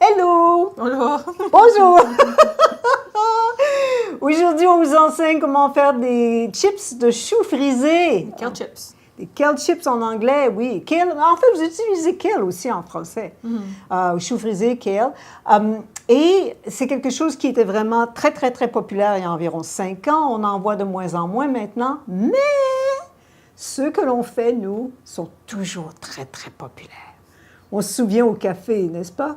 Hello! Bonjour! Bonjour! Aujourd'hui, on vous enseigne comment faire des chips de choux frisés. Kale chips. Des kale chips en anglais, oui. Kale, en fait, vous utilisez kale aussi en français. Choux frisés, kale. Et c'est quelque chose qui était vraiment très, très, très populaire il y a environ 5 ans. On en voit de moins en moins maintenant. Mais ceux que l'on fait, nous, sont toujours très, très populaires. On se souvient au café, n'est-ce pas?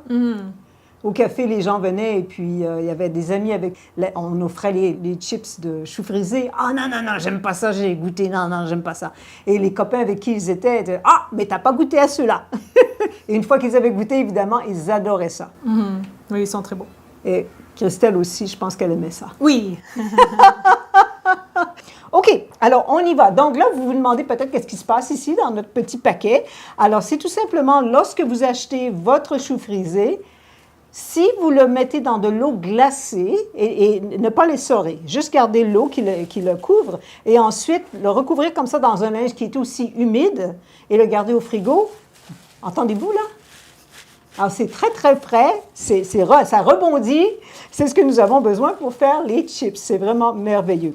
Au café, les gens venaient et puis il y avait des amis avec... on offrait les chips de choux frisés. « Ah non, non, non, j'aime pas ça, j'ai goûté. Non, non, j'aime pas ça. » Et les copains avec qui ils étaient, « Ah, mais t'as pas goûté à ceux-là. » Et une fois qu'ils avaient goûté, évidemment, ils adoraient ça. Oui, ils sont très beaux. Et Christelle aussi, je pense qu'elle aimait ça. Oui! OK, alors on y va. Donc là, vous vous demandez peut-être qu'est-ce qui se passe ici dans notre petit paquet. Alors, c'est tout simplement lorsque vous achetez votre chou frisé, si vous le mettez dans de l'eau glacée et ne pas l'essorer, juste garder l'eau qui le couvre et ensuite le recouvrir comme ça dans un linge qui est aussi humide et le garder au frigo. Entendez-vous là? Alors, c'est très, très frais, ça rebondit. C'est ce que nous avons besoin pour faire les chips. C'est vraiment merveilleux.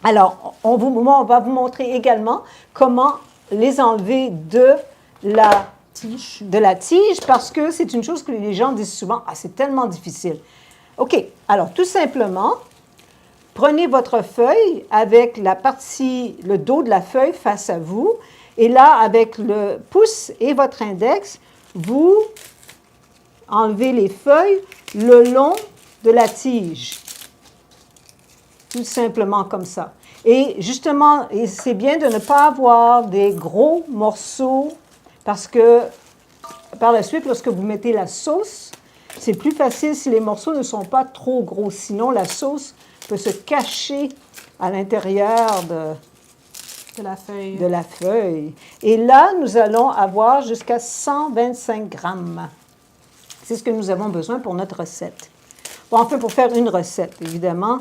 Alors, on va vous montrer également comment les enlever de la tige parce que c'est une chose que les gens disent souvent, « Ah, c'est tellement difficile. » OK, alors tout simplement, prenez votre feuille avec le dos de la feuille face à vous et là, avec le pouce et votre index, vous enlevez les feuilles le long de la tige. Tout simplement comme ça. Et justement, c'est bien de ne pas avoir des gros morceaux parce que par la suite, lorsque vous mettez la sauce, c'est plus facile si les morceaux ne sont pas trop gros. Sinon, la sauce peut se cacher à l'intérieur de la feuille. Et là, nous allons avoir jusqu'à 125 grammes. C'est ce que nous avons besoin pour notre recette. Bon, enfin, pour faire une recette, évidemment.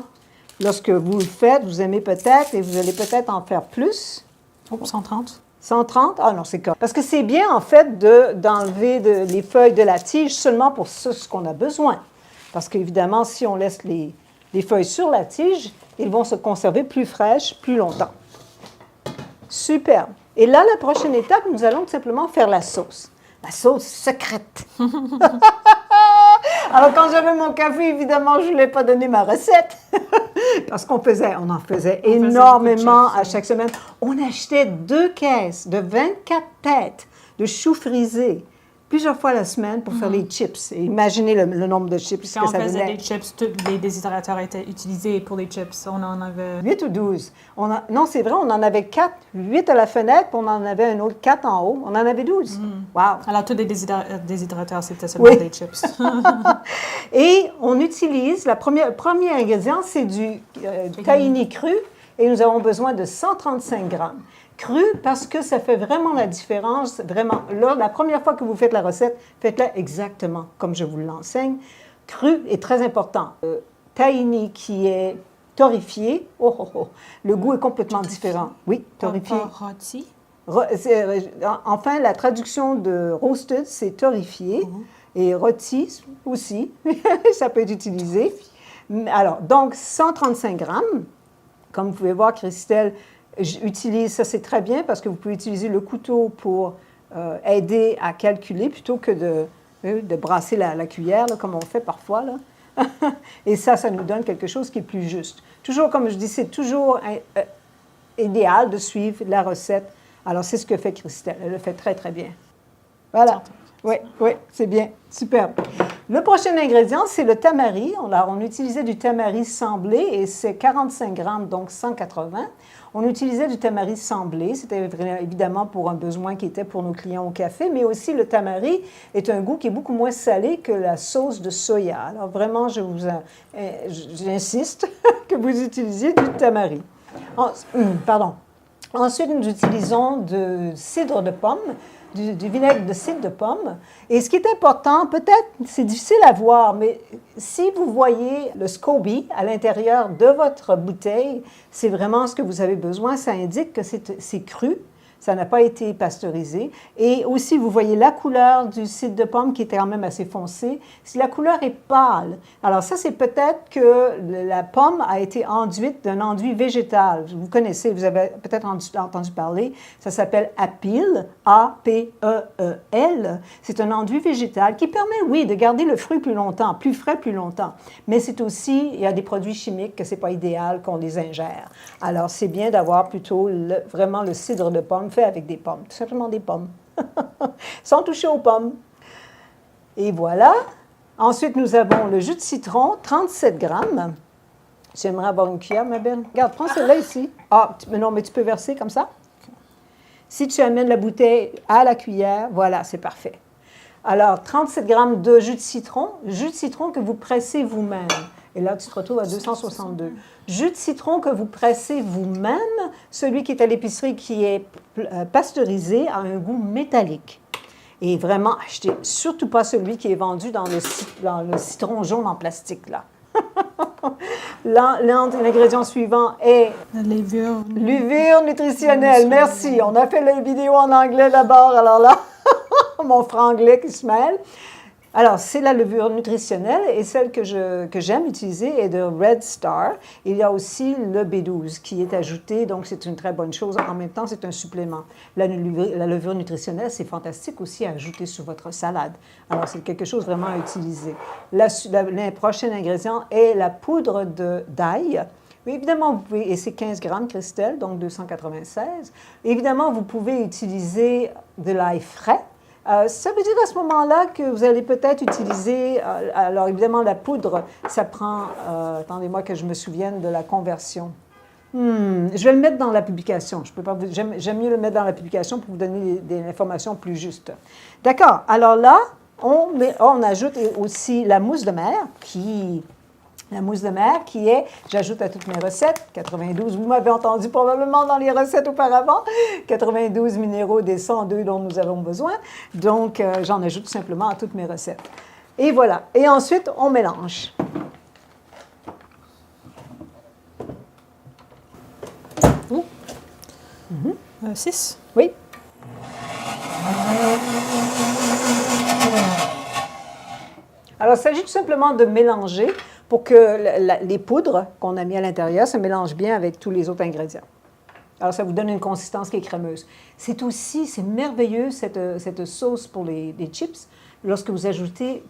Lorsque vous le faites, vous aimez peut-être et vous allez peut-être en faire plus. Oh, 130. 130? Ah non, c'est correct. Parce que c'est bien, en fait, d'enlever les feuilles de la tige seulement pour ce qu'on a besoin. Parce qu'évidemment, si on laisse les feuilles sur la tige, ils vont se conserver plus fraîches plus longtemps. Superbe. Et là, la prochaine étape, nous allons tout simplement faire la sauce. La sauce secrète. Alors, quand j'avais mon café, évidemment, je ne voulais pas donner ma recette. Parce qu'on en faisait énormément à chaque semaine. On achetait 2 caisses de 24 têtes de choux frisés plusieurs fois la semaine pour faire les chips. Et imaginez le nombre de chips que ça Quand on faisait donnait. des chips, tous les déshydrateurs étaient utilisés pour les chips. On en avait... 8 ou 12. Non, c'est vrai, on en avait 4, 8 à la fenêtre, puis on en avait un autre 4 en haut. On en avait 12. Wow! Alors, tous les déshydrateurs, c'était seulement des chips. Et on utilise, le premier ingrédient, c'est du tahini cru, et nous avons besoin de 135 grammes. Cru parce que ça fait vraiment la différence, vraiment. Là, la première fois que vous faites la recette, faites-la exactement comme je vous l'enseigne. Cru est très important. Tahini qui est torréfié, le goût est complètement différent. Oui, torréfié. Rôti? Enfin, la traduction de roasted, c'est torréfié. Et rôti aussi, ça peut être utilisé. Alors, donc, 135 grammes. Comme vous pouvez voir, Christelle utilise, ça c'est très bien parce que vous pouvez utiliser le couteau pour aider à calculer plutôt que de brasser la cuillère, là, comme on fait parfois. Là. Et ça nous donne quelque chose qui est plus juste. Toujours, comme je dis, c'est toujours idéal de suivre la recette. Alors, c'est ce que fait Christelle. Elle le fait très, très bien. Voilà. Oui, c'est bien. Superbe. Le prochain ingrédient, c'est le tamari. On utilisait du tamari semblé et c'est 45 grammes, donc 180. On utilisait du tamari semblé. C'était évidemment pour un besoin qui était pour nos clients au café, mais aussi le tamari est un goût qui est beaucoup moins salé que la sauce de soya. Alors vraiment, j'insiste que vous utilisiez du tamari. Ensuite, nous utilisons du cidre de pomme, du vinaigre de cidre de pomme. Et ce qui est important, peut-être, c'est difficile à voir, mais si vous voyez le SCOBY à l'intérieur de votre bouteille, c'est vraiment ce que vous avez besoin. Ça indique que c'est cru. Ça n'a pas été pasteurisé. Et aussi, vous voyez la couleur du cidre de pomme qui était quand même assez foncé. Si la couleur est pâle, alors ça, c'est peut-être que la pomme a été enduite d'un enduit végétal. Vous connaissez, vous avez peut-être entendu parler. Ça s'appelle Apeel, A-P-E-E-L. C'est un enduit végétal qui permet, oui, de garder le fruit plus longtemps, plus frais plus longtemps. Mais c'est aussi, il y a des produits chimiques que ce n'est pas idéal qu'on les ingère. Alors, c'est bien d'avoir plutôt vraiment le cidre de pomme fait avec des pommes, tout simplement des pommes, sans toucher aux pommes. Et voilà. Ensuite, nous avons le jus de citron, 37 grammes. J'aimerais avoir une cuillère, ma belle. Regarde, prends celle-là ici. Ah, non, mais tu peux verser comme ça. Si tu amènes la bouteille à la cuillère, voilà, c'est parfait. Alors, 37 grammes de jus de citron que vous pressez vous-même. Et là, tu te retrouves à 262. Jus de citron que vous pressez vous-même, celui qui est à l'épicerie qui est pasteurisé, a un goût métallique. Et vraiment, achetez surtout pas celui qui est vendu dans le citron jaune en plastique, là. L'ingrédient suivant est Levure nutritionnelle. Merci. On a fait la vidéo en anglais d'abord, alors là, mon franglais qui se mêle. Alors, c'est la levure nutritionnelle et celle que j'aime utiliser est de Red Star. Il y a aussi le B12 qui est ajouté, donc c'est une très bonne chose. En même temps, c'est un supplément. La levure nutritionnelle, c'est fantastique aussi à ajouter sur votre salade. Alors, c'est quelque chose vraiment à utiliser. Le prochain ingrédient est la poudre d'ail. Évidemment, vous pouvez, et c'est 15 grammes, Christelle, donc 296. Évidemment, vous pouvez utiliser de l'ail frais. Ça veut dire à ce moment-là que vous allez peut-être utiliser, alors évidemment la poudre, ça prend, attendez-moi que je me souvienne de la conversion. Je vais le mettre dans la publication. Je peux pas j'aime mieux le mettre dans la publication pour vous donner des informations plus justes. D'accord. Alors là, on ajoute aussi la mousse de mer qui est, j'ajoute à toutes mes recettes, 92, vous m'avez entendu probablement dans les recettes auparavant, 92 minéraux des 102 dont nous avons besoin. Donc, j'en ajoute tout simplement à toutes mes recettes. Et voilà. Et ensuite, on mélange. Oh. 6. Oui. Alors, il s'agit tout simplement de mélanger pour que les poudres qu'on a mis à l'intérieur se mélangent bien avec tous les autres ingrédients. Alors, ça vous donne une consistance qui est crémeuse. C'est merveilleux, cette sauce pour les chips, lorsque vous ajoutez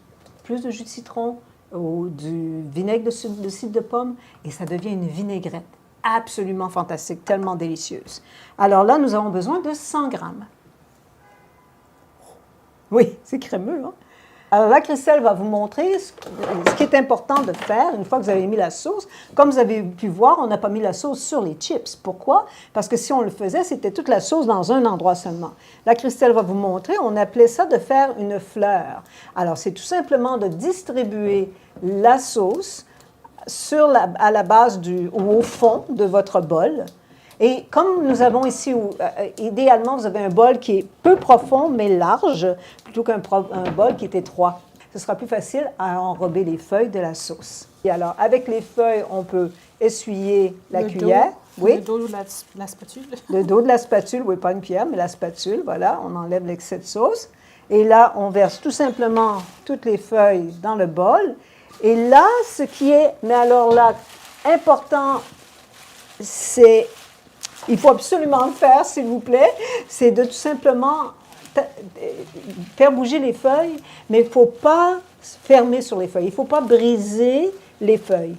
plus de jus de citron ou du vinaigre de cidre de pomme, et ça devient une vinaigrette absolument fantastique, tellement délicieuse. Alors là, nous avons besoin de 100 grammes. Oui, c'est crémeux, hein? Alors là, Christelle va vous montrer ce qui est important de faire une fois que vous avez mis la sauce. Comme vous avez pu voir, on n'a pas mis la sauce sur les chips. Pourquoi? Parce que si on le faisait, c'était toute la sauce dans un endroit seulement. Là, Christelle va vous montrer, on appelait ça de faire une fleur. Alors, c'est tout simplement de distribuer la sauce à la base ou au fond de votre bol. Et comme nous avons ici, idéalement, vous avez un bol qui est peu profond, mais large, plutôt qu'un bol qui est étroit. Ce sera plus facile à enrober les feuilles de la sauce. Et alors, avec les feuilles, on peut essuyer la cuillère. Oui. Le dos de la spatule. Le dos de la spatule, oui, pas une cuillère, mais la spatule, voilà, on enlève l'excès de sauce. Et là, on verse tout simplement toutes les feuilles dans le bol. Et là, ce qui est, mais alors là, important, c'est... Il faut absolument le faire, s'il vous plaît. C'est de tout simplement faire bouger les feuilles, mais il ne faut pas fermer sur les feuilles. Il ne faut pas briser les feuilles.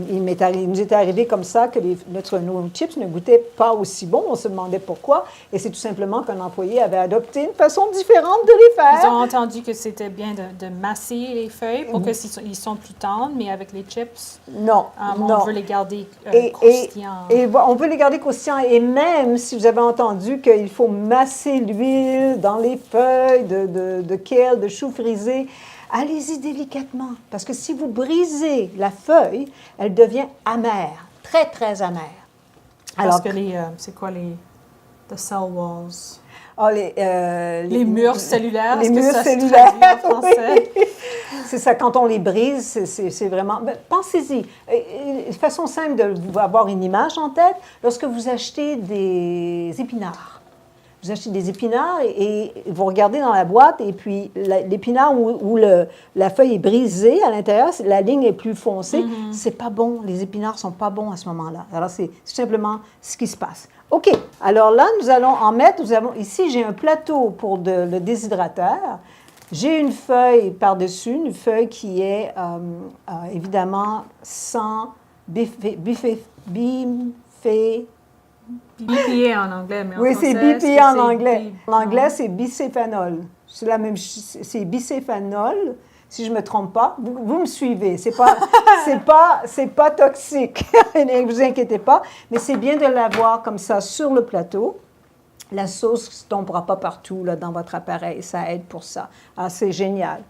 Il nous était arrivé comme ça que nos chips ne goûtaient pas aussi bon. On se demandait pourquoi. Et c'est tout simplement qu'un employé avait adopté une façon différente de les faire. Ils ont entendu que c'était bien de masser les feuilles pour qu'ils sont plus tendres, mais avec les chips, non. On veut les garder croustillants. Et on veut les garder croustillants. Et même si vous avez entendu qu'il faut masser l'huile dans les feuilles de kale, de chou frisé, allez-y délicatement, parce que si vous brisez la feuille, elle devient amère, très, très amère. Parce que c'est quoi the cell walls? Les murs cellulaires. Les murs cellulaires, oui. C'est ça, quand on les brise, c'est vraiment... Pensez-y, une façon simple de avoir une image en tête, lorsque vous achetez des épinards, vous achetez des épinards et vous regardez dans la boîte et puis l'épinard où la feuille est brisée à l'intérieur, la ligne est plus foncée, c'est pas bon. Les épinards sont pas bons à ce moment-là. Alors, c'est simplement ce qui se passe. OK. Alors là, nous allons en mettre, ici, j'ai un plateau pour le déshydrateur. J'ai une feuille par-dessus, une feuille qui est évidemment sans BPA en anglais, mais en oui, français, c'est BPA en anglais. En anglais, Non. c'est bicéphanol. C'est la même c'est bicéphanol, si je ne me trompe pas. Vous me suivez. C'est pas toxique. Ne vous inquiétez pas. Mais c'est bien de l'avoir comme ça sur le plateau. La sauce ne tombera pas partout là, dans votre appareil. Ça aide pour ça. Ah, c'est génial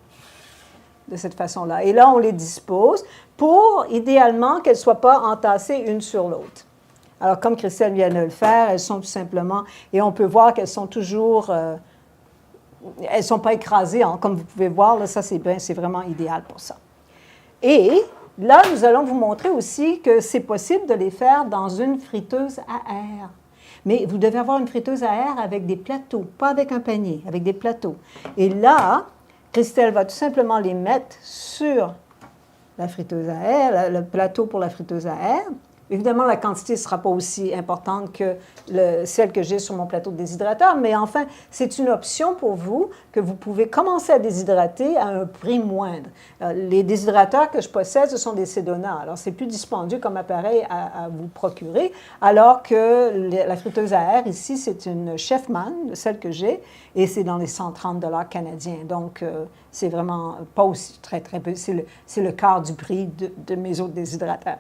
de cette façon-là. Et là, on les dispose pour, idéalement, qu'elles ne soient pas entassées une sur l'autre. Alors, comme Christelle vient de le faire, elles sont tout simplement... Et on peut voir qu'elles sont toujours... elles ne sont pas écrasées. Hein, comme vous pouvez voir, là, ça, c'est vraiment idéal pour ça. Et là, nous allons vous montrer aussi que c'est possible de les faire dans une friteuse à air. Mais vous devez avoir une friteuse à air avec des plateaux, pas avec un panier, avec des plateaux. Et là, Christelle va tout simplement les mettre sur la friteuse à air, le plateau pour la friteuse à air. Évidemment, la quantité ne sera pas aussi importante que celle que j'ai sur mon plateau de déshydrateur, mais enfin, c'est une option pour vous que vous pouvez commencer à déshydrater à un prix moindre. Les déshydrateurs que je possède, ce sont des Sedona. Alors, c'est plus dispendieux comme appareil à vous procurer, alors que la friteuse à air, ici, c'est une Chefman, celle que j'ai, et c'est dans les 130 $ canadiens. Donc, c'est vraiment pas aussi très peu. C'est le quart du prix de mes autres déshydrateurs.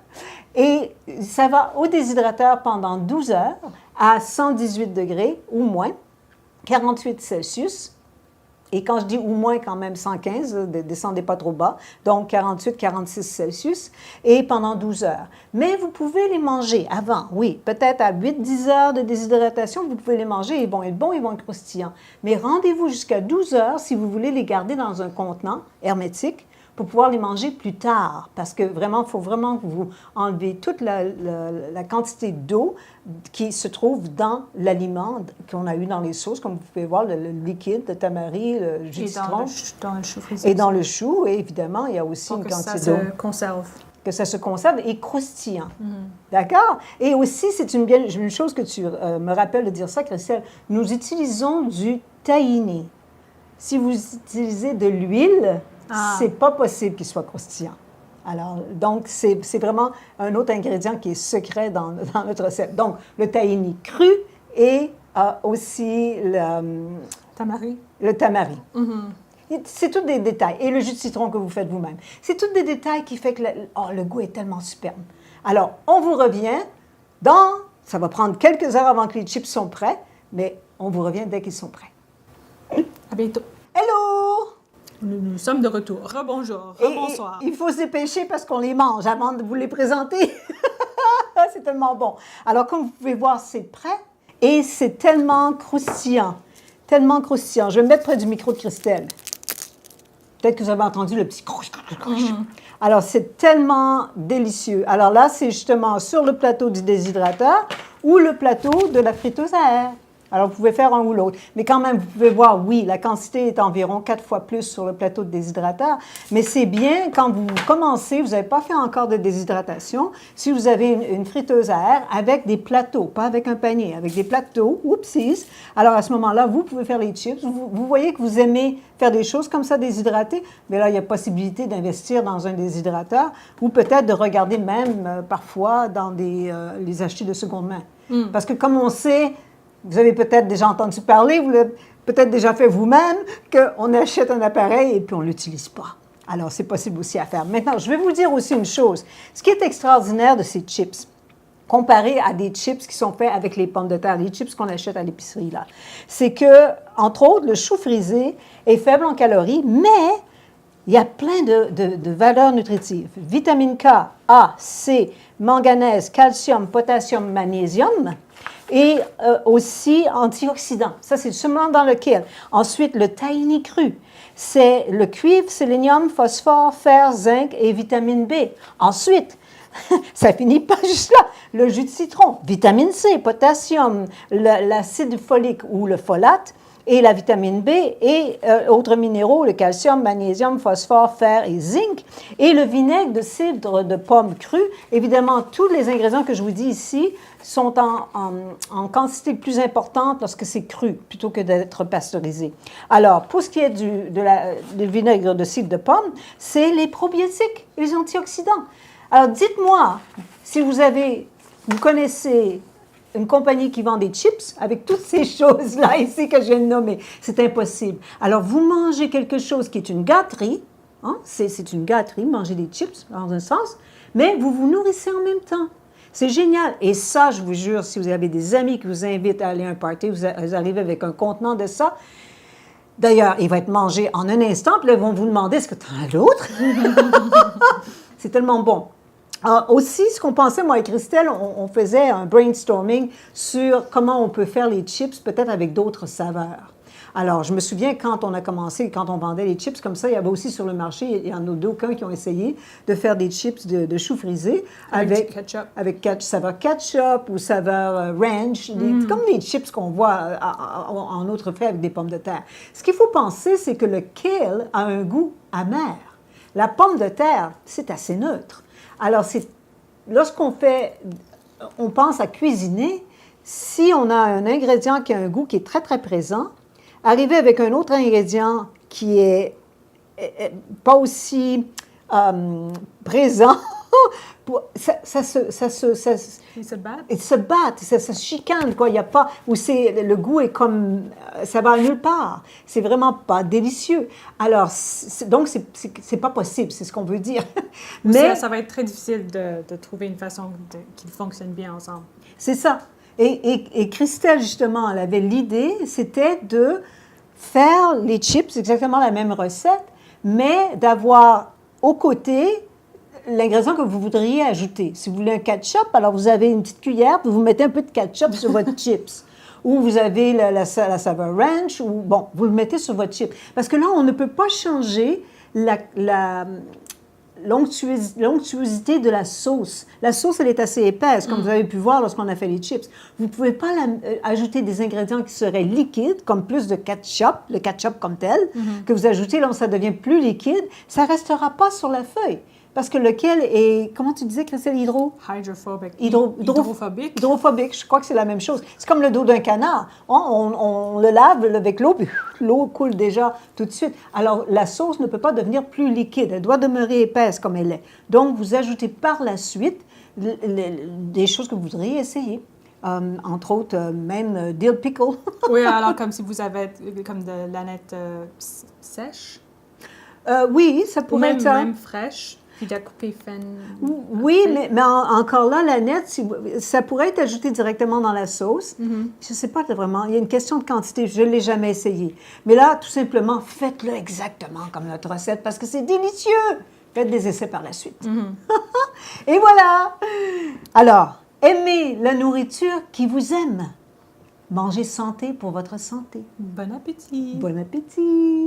Et ça va au déshydrateur pendant 12 heures à 118 degrés ou moins, 48 Celsius. Et quand je dis ou moins, quand même 115, ne descendez pas trop bas, donc 48, 46 Celsius, et pendant 12 heures. Mais vous pouvez les manger avant, oui, peut-être à 8-10 heures de déshydratation, vous pouvez les manger, ils vont être bons, ils vont être croustillants. Mais rendez-vous jusqu'à 12 heures si vous voulez les garder dans un contenant hermétique, pour pouvoir les manger plus tard, parce que vraiment, il faut vraiment que vous enlevez toute la quantité d'eau qui se trouve dans l'aliment qu'on a eu dans les sauces, comme vous pouvez voir, le liquide, le tamari, le jus de citron. Dans le chou frisé. Et dans le chou, et évidemment, il y a aussi une quantité d'eau. Que ça se conserve. Que ça se conserve et croustillant. D'accord? Et aussi, c'est une chose que tu me rappelles de dire ça, Christelle, nous utilisons du tahini. Si vous utilisez de l'huile, c'est pas possible qu'il soit croustillant. Alors, donc, c'est vraiment un autre ingrédient qui est secret dans notre recette. Donc, le tahini cru et aussi Tamari. Le tamari. C'est tous des détails. Et le jus de citron que vous faites vous-même. C'est tous des détails qui font que le goût est tellement superbe. Alors, on vous revient ça va prendre quelques heures avant que les chips sont prêts, mais on vous revient dès qu'ils sont prêts. À bientôt. Hello! Nous sommes de retour. Rebonjour, rebonsoir. Il faut se dépêcher parce qu'on les mange avant de vous les présenter. C'est tellement bon. Alors, comme vous pouvez voir, c'est prêt et c'est tellement croustillant. Tellement croustillant. Je vais me mettre près du micro de Christelle. Peut-être que vous avez entendu le petit croche. Alors, c'est tellement délicieux. Alors là, c'est justement sur le plateau du déshydrateur ou le plateau de la friteuse à air. Alors, vous pouvez faire un ou l'autre. Mais quand même, vous pouvez voir, oui, la quantité est environ 4 fois plus sur le plateau de déshydrateur. Mais c'est bien, quand vous commencez, vous n'avez pas fait encore de déshydratation, si vous avez une friteuse à air avec des plateaux, pas avec un panier, avec des plateaux, oupsies. Alors, à ce moment-là, vous pouvez faire les chips. Vous voyez que vous aimez faire des choses comme ça déshydratées, mais là, il y a possibilité d'investir dans un déshydrateur ou peut-être de regarder même parfois dans les achetés de seconde main. Parce que comme on sait... Vous avez peut-être déjà entendu parler, vous l'avez peut-être déjà fait vous-même, qu'on achète un appareil et puis on ne l'utilise pas. Alors, c'est possible aussi à faire. Maintenant, je vais vous dire aussi une chose. Ce qui est extraordinaire de ces chips, comparé à des chips qui sont faits avec les pommes de terre, les chips qu'on achète à l'épicerie, là, c'est que, entre autres, le chou frisé est faible en calories, mais il y a plein de valeurs nutritives. Vitamine K, A, C, manganèse, calcium, potassium, magnésium. Et aussi antioxydants. Ça, c'est seulement dans lequel. Ensuite, le tahini cru. C'est le cuivre, sélénium, phosphore, fer, zinc et vitamine B. Ensuite, Ça finit pas juste là. Le jus de citron, vitamine C, potassium, l'acide folique ou le folate, et la vitamine B et autres minéraux, le calcium, magnésium, phosphore, fer et zinc. Et le vinaigre de cidre de pomme crue. Évidemment, tous les ingrédients que je vous dis ici sont en quantité plus importante lorsque c'est cru plutôt que d'être pasteurisé. Alors, pour ce qui est du vinaigre de cidre de pomme, c'est les probiotiques et les antioxydants. Alors, dites-moi si vous connaissez une compagnie qui vend des chips avec toutes ces choses-là ici que je viens de nommer. C'est impossible. Alors, vous mangez quelque chose qui est une gâterie. Hein? C'est une gâterie, manger des chips, dans un sens, mais vous vous nourrissez en même temps. C'est génial. Et ça, je vous jure, si vous avez des amis qui vous invitent à aller à un party, vous arrivez avec un contenant de ça. D'ailleurs, il va être mangé en un instant, puis là, ils vont vous demander, est-ce que tu en as l'autre? C'est tellement bon. Aussi, ce qu'on pensait, moi et Christelle, on faisait un brainstorming sur comment on peut faire les chips, peut-être avec d'autres saveurs. Alors, je me souviens, quand on a commencé, quand on vendait les chips comme ça, il y avait aussi sur le marché, il y en a d'aucuns qui ont essayé de faire des chips de choux frisés avec ketchup. Avec saveur ketchup ou saveur ranch, comme les chips qu'on voit en autre frais avec des pommes de terre. Ce qu'il faut penser, c'est que le kale a un goût amer. La pomme de terre, c'est assez neutre. Alors, lorsqu'on pense à cuisiner, si on a un ingrédient qui a un goût qui est très, très présent, arriver avec un autre ingrédient qui est pas aussi présent, ils se battent, ça se chicane, quoi. Il y a pas, ou le goût est comme, ça va nulle part. C'est vraiment pas délicieux. Alors, donc, c'est pas possible, c'est ce qu'on veut dire. Mais ça va être très difficile de trouver une façon qui fonctionne bien ensemble. C'est ça. Et Christelle, justement, elle avait l'idée, c'était de faire les chips, exactement la même recette, mais d'avoir aux côtés l'ingrédient que vous voudriez ajouter. Si vous voulez un ketchup, alors vous avez une petite cuillère, puis vous mettez un peu de ketchup sur votre chips. Ou vous avez la saveur ranch, ou bon, vous le mettez sur votre chip. Parce que là, on ne peut pas changer l'onctuosité de la sauce. La sauce, elle est assez épaisse, comme vous avez pu voir lorsqu'on a fait les chips. Vous ne pouvez pas ajouter des ingrédients qui seraient liquides, comme plus de ketchup, le ketchup comme tel, que vous ajoutez, là, ça devient plus liquide. Ça ne restera pas sur la feuille. Parce que lequel est, comment tu disais, Christelle, Hydrophobique. Hydrophobique, je crois que c'est la même chose. C'est comme le dos d'un canard. On le lave avec l'eau, puis l'eau coule déjà tout de suite. Alors, la sauce ne peut pas devenir plus liquide. Elle doit demeurer épaisse comme elle est. Donc, vous ajoutez par la suite des choses que vous voudriez essayer. Entre autres, même dill pickle. Oui, alors comme si vous avez comme de l'aneth sèche. Oui, ça pourrait être ça. Même fraîche. Puis la couper fine. Oui, mais encore là, l'aneth, ça pourrait être ajouté directement dans la sauce. Je ne sais pas vraiment. Il y a une question de quantité. Je ne l'ai jamais essayé. Mais là, tout simplement, faites-le exactement comme notre recette parce que c'est délicieux. Faites des essais par la suite. Et voilà. Alors, aimez la nourriture qui vous aime. Mangez santé pour votre santé. Bon appétit. Bon appétit.